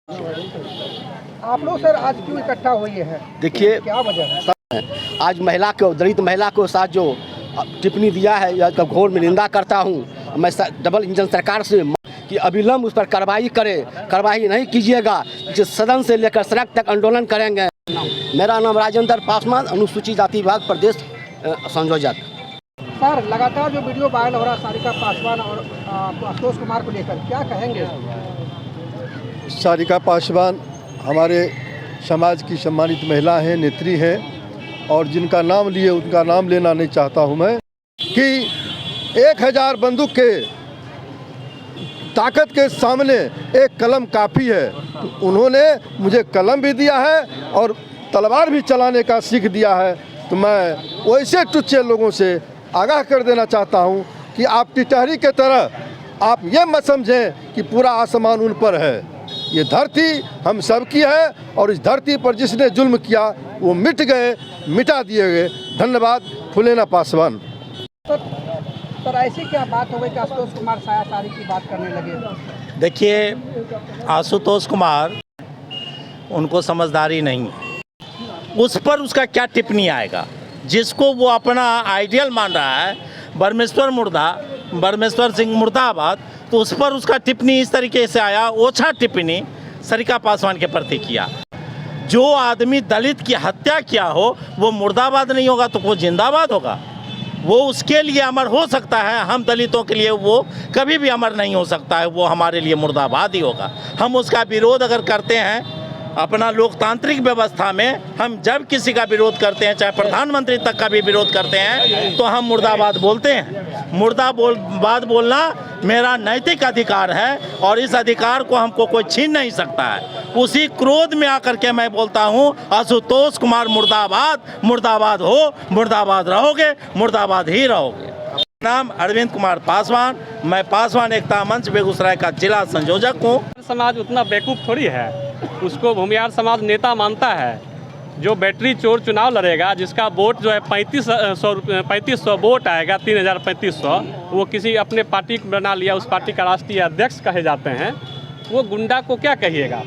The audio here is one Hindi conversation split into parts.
आप लोग सर आज क्यों इकट्ठा हुए हैं? देखिए, क्या वजह है? आज महिला को, दलित महिला को साथ जो टिप्पणी दिया है, या घोर में निंदा करता हूँ। मैं डबल इंजन सरकार से कि अविलंब उस पर कार्रवाई करे। कार्रवाई नहीं कीजिएगा, जिस सदन से लेकर सड़क तक आंदोलन करेंगे। मेरा नाम राजेंद्र पासवान, अनुसूचित जाति विभाग प्रदेश संयोजक। सर, लगातार जो वीडियो वायरल हो रहा है सारिका पासवान और आशुतोष कुमार को लेकर, क्या कहेंगे? सारिका पासवान हमारे समाज की सम्मानित महिला हैं, नेत्री हैं, और जिनका नाम लिए उनका नाम लेना नहीं चाहता हूं मैं, कि 1000 बंदूक के ताकत के सामने एक कलम काफ़ी है। तो उन्होंने मुझे कलम भी दिया है और तलवार भी चलाने का सीख दिया है। तो मैं वैसे टुच्चे लोगों से आगाह कर देना चाहता हूं कि आप टिटहरी के तरह आप ये मत समझें कि पूरा आसमान उन पर है। ये धरती हम सब की है, और इस धरती पर जिसने जुल्म किया वो मिट गए, मिटा दिए गए। धन्यवाद। फुलेना पासवान। सर, ऐसी क्या बात हो गई कि आशुतोष कुमार साया सारी की बात करने लगे? देखिए, आशुतोष कुमार, उनको समझदारी नहीं है। उस पर उसका क्या टिप्पणी आएगा? जिसको वो अपना आइडियल मान रहा है, परमेश्वर सिंह मुर्दाबाद, तो उस पर उसका टिप्पणी इस तरीके से आया। ओछा टिप्पणी सारिका पासवान के प्रति किया। जो आदमी दलित की हत्या किया हो वो मुर्दाबाद नहीं होगा तो वो जिंदाबाद होगा। वो उसके लिए अमर हो सकता है, हम दलितों के लिए वो कभी भी अमर नहीं हो सकता है। वो हमारे लिए मुर्दाबाद ही होगा। हम उसका विरोध अगर करते हैं अपना लोकतांत्रिक व्यवस्था में, हम जब किसी का विरोध करते हैं, चाहे प्रधानमंत्री तक का भी विरोध करते हैं, तो हम मुर्दाबाद बोलते हैं। मुर्दाबाद बोलना मेरा नैतिक अधिकार है, और इस अधिकार को हमको कोई छीन नहीं सकता है। उसी क्रोध में आकर के मैं बोलता हूँ, आशुतोष कुमार मुर्दाबाद, मुर्दाबाद हो, मुर्दाबाद रहोगे, मुर्दाबाद ही रहोगे। नाम अरविंद कुमार पासवान, मैं पासवान एकता मंच बेगूसराय का जिला संयोजक हूँ। समाज उतना बेवकूफ़ थोड़ी है, उसको भूमिहार समाज नेता मानता है। जो बैटरी चोर चुनाव लड़ेगा, जिसका वोट जो है 3500 वोट आएगा, 3500, वो किसी अपने पार्टी को बना लिया, उस पार्टी का राष्ट्रीय अध्यक्ष कहे जाते हैं। वो गुंडा को क्या कहिएगा?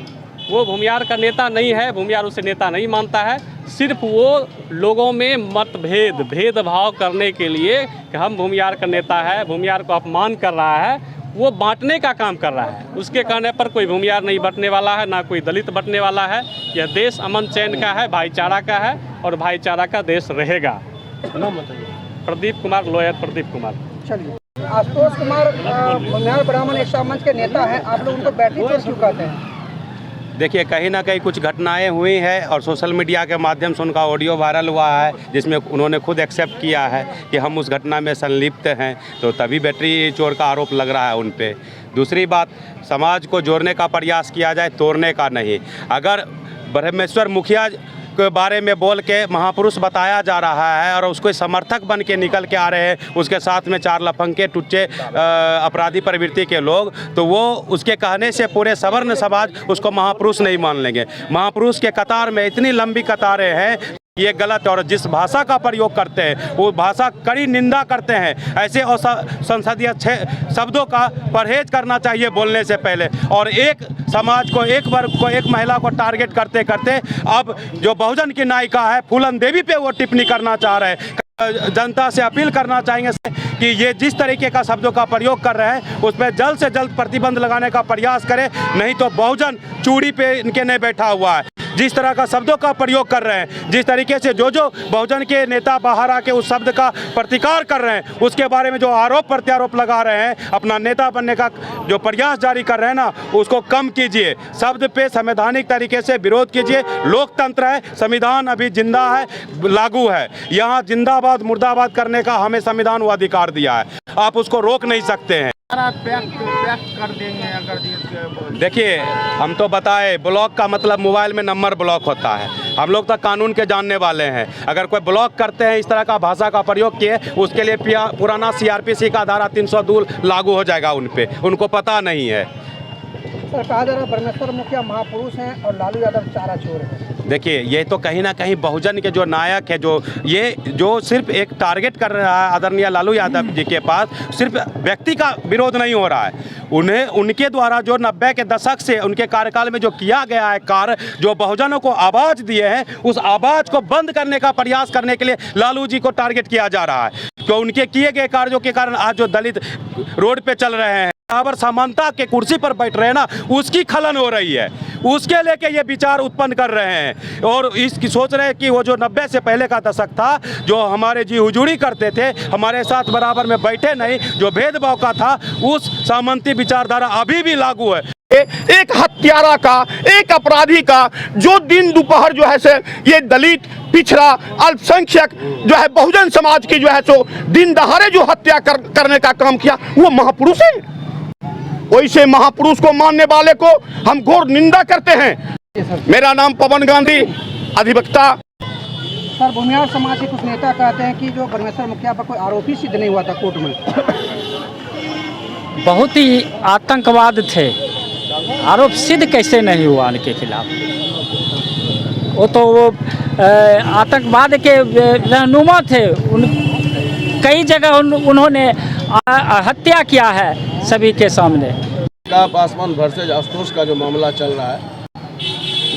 वो भूमिहार का नेता नहीं है, भूमिहार उसे नेता नहीं मानता है। सिर्फ वो लोगों में मतभेद, भेदभाव करने के लिए कि हम भूमिहार का नेता है, भूमिहार को अपमान कर रहा है, वो बांटने का काम कर रहा है। उसके कहने पर कोई भूमिहार नहीं बंटने वाला है, ना कोई दलित बंटने वाला है। यह देश अमन चैन का है, भाईचारा का है, और भाईचारा का देश रहेगा। प्रदीप कुमार, लॉयर प्रदीप कुमार। चलिए, आशुतोष कुमार भूमिहार ब्राह्मण एकता मंच के नेता हैं, आप लोग उनको बैटरी चोर क्यों कहते हैं? देखिए, कहीं ना कहीं कुछ घटनाएं हुई हैं, और सोशल मीडिया के माध्यम से उनका ऑडियो वायरल हुआ है, जिसमें उन्होंने खुद एक्सेप्ट किया है कि हम उस घटना में संलिप्त हैं। तो तभी बैटरी चोर का आरोप लग रहा है उन पे। दूसरी बात, समाज को जोड़ने का प्रयास किया जाए, तोड़ने का नहीं। अगर ब्रह्मेश्वर मुखिया के बारे में बोल के महापुरुष बताया जा रहा है, और उसको समर्थक बन के निकल के आ रहे हैं, उसके साथ में 4 लफंगे टुच्चे अपराधी प्रवृत्ति के लोग, तो वो उसके कहने से पूरे सवर्ण समाज उसको महापुरुष नहीं मान लेंगे। महापुरुष के कतार में इतनी लंबी कतारें हैं, ये गलत है। और जिस भाषा का प्रयोग करते हैं वो भाषा कड़ी निंदा करते हैं। ऐसे संसदीय शब्दों का परहेज करना चाहिए बोलने से पहले। और एक समाज को, एक वर्ग को, एक महिला को टारगेट करते करते अब जो बहुजन की नायिका है फूलन देवी पे वो टिप्पणी करना चाह रहे हैं। जनता से अपील करना चाहेंगे कि ये जिस तरीके का शब्दों का प्रयोग कर रहे हैं उस पर जल्द से जल्द प्रतिबंध लगाने का प्रयास करें, नहीं तो बहुजन चूड़ी पे इनके नहीं बैठा हुआ है। जिस तरह का शब्दों का प्रयोग कर रहे हैं, जिस तरीके से जो बहुजन के नेता बाहर आके उस शब्द का प्रतिकार कर रहे हैं, उसके बारे में जो आरोप प्रत्यारोप लगा रहे हैं, अपना नेता बनने का जो प्रयास जारी कर रहे हैं ना, उसको कम कीजिए। शब्द पे संवैधानिक तरीके से विरोध कीजिए। लोकतंत्र है, संविधान अभी जिंदा है, लागू है। यहाँ जिंदाबाद मुर्दाबाद करने का हमें संविधान वो अधिकार दिया है, आप उसको रोक नहीं सकते हैं। कर देंगे अगर देखिए, हम तो बताए, ब्लॉक का मतलब मोबाइल में नंबर ब्लॉक होता है। हम लोग तो कानून के जानने वाले हैं। अगर कोई ब्लॉक करते हैं, इस तरह का भाषा का प्रयोग किए, उसके लिए पुराना CRPC का धारा 302 लागू हो जाएगा उन पे। उनको पता नहीं है। सर, कहा जा रहा है परमेश्वर मुखिया महापुरुष हैं और लालू यादव चारा चोर हैं। देखिए ये तो कहीं ना कहीं बहुजन के जो नायक है, जो सिर्फ एक टारगेट कर रहा है आदरणीय लालू यादव जी के पास, सिर्फ व्यक्ति का विरोध नहीं हो रहा है, उनके द्वारा जो 90 के दशक से उनके कार्यकाल में जो किया गया है कार्य, जो बहुजनों को आवाज़ दिए हैं, उस आवाज़ को बंद करने का प्रयास करने के लिए लालू जी को टारगेट किया जा रहा है। क्यों उनके किए गए कार्यों के कारण आज जो दलित रोड पे चल रहे हैं, बराबर समानता के कुर्सी पर बैठ रहे हैं ना, उसकी खलन हो रही है, उसके लेके ये विचार उत्पन्न कर रहे हैं और इसकी सोच रहे हैं कि वो जो 90 से पहले का दशक था, जो हमारे जी हुजूरी करते थे, हमारे साथ बराबर में बैठे नहीं, जो भेदभाव का था, उस सामंती विचारधारा अभी भी लागू है। एक हत्यारा का, एक अपराधी का जो दिन दोपहर जो है से ये दलित, पिछड़ा, अल्पसंख्यक जो है बहुजन समाज की जो है सो दिन दहाड़े जो हत्या करने का काम किया, वो महापुरुष है। वैसे महापुरुष को मानने वाले को हम घोर निंदा करते हैं। मेरा नाम पवन गांधी, अधिवक्ता। सर, भूमिहार समाज के कुछ नेता कहते हैं कि जो परमेश्वर मुखिया पर कोई आरोपी सिद्ध नहीं हुआ था कोर्ट में, बहुत ही आतंकवाद थे, आरोप सिद्ध कैसे नहीं हुआ उनके खिलाफ? वो आतंकवाद के रहनुमा थे, कई जगह उन्होंने हत्या किया है सभी के सामने। पासवान वर्सेज आशुतोष का जो मामला चल रहा है,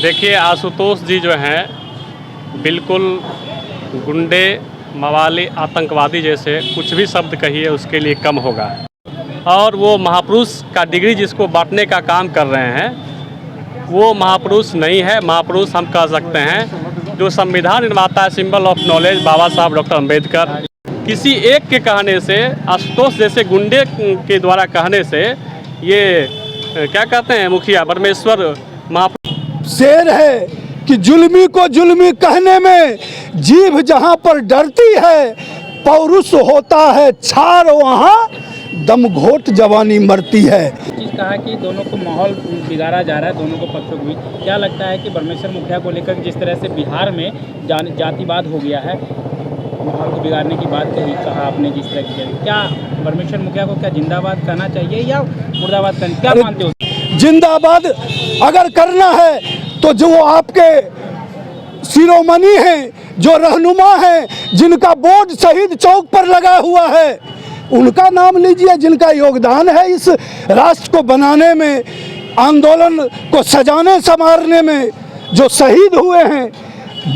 देखिए आशुतोष जी जो हैं बिल्कुल गुंडे, मवाली, आतंकवादी जैसे कुछ भी शब्द कहिए उसके लिए कम होगा। और वो महापुरुष का डिग्री जिसको बांटने का काम कर रहे हैं, वो महापुरुष नहीं है। महापुरुष हम कह सकते हैं जो संविधान निर्माता है, सिंबल ऑफ नॉलेज, बाबा साहब डॉक्टर अम्बेडकर। किसी एक के कहने से, आशुतोष जैसे गुंडे के द्वारा कहने से, ये क्या कहते हैं मुखिया परमेश्वर महापुरुष शेर है कि जुल्मी को जुल्मी कहने में जीभ जहां पर डरती है, पौरुष होता है छार वहां दम घोट जवानी मरती है। चीज़ कहा कि दोनों को माहौल बिगाड़ा जा रहा है, दोनों को पक्षों को भी। क्या लगता है कि परमेश्वर मुखिया को लेकर जिस तरह से बिहार में जातिवाद हो गया है, माहौल को बिगाड़ने की बात कहा आपने जिस तरह की, क्या परमेश्वर मुखिया को क्या जिंदाबाद करना चाहिए या मुर्दाबाद करना, क्या मानते हो? जिंदाबाद अगर करना है तो जो आपके शिरोमणि हैं, जो रहनुमा हैं, जिनका बोर्ड शहीद चौक पर लगा हुआ है, उनका नाम लीजिए, जिनका योगदान है इस राष्ट्र को बनाने में, आंदोलन को सजाने संवारने में, जो शहीद हुए हैं।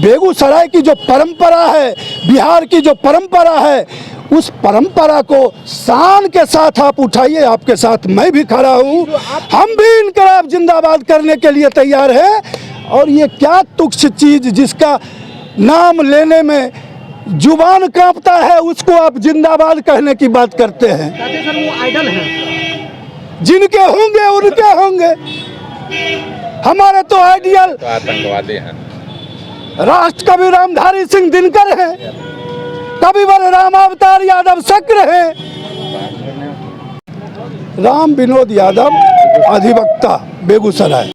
बेगूसराय की जो परंपरा है, बिहार की जो परंपरा है, उस परंपरा को शान के साथ आप उठाइए। आपके साथ मैं भी खड़ा हूँ, हम भी इनकलाब जिंदाबाद करने के लिए तैयार हैं। और ये क्या तुच्छ चीज़ जिसका नाम लेने में जुबान कांपता है, उसको आप जिंदाबाद कहने की बात करते हैं। कहते सर वो आइडल हैं, जिनके होंगे उनके होंगे, हमारे तो आइडियल आतंकवादी हैं। राष्ट्र कवि रामधारी सिंह दिनकर हैं, कविवर रामावतार यादव शक्र हैं। राम विनोद यादव, अधिवक्ता, बेगूसराय।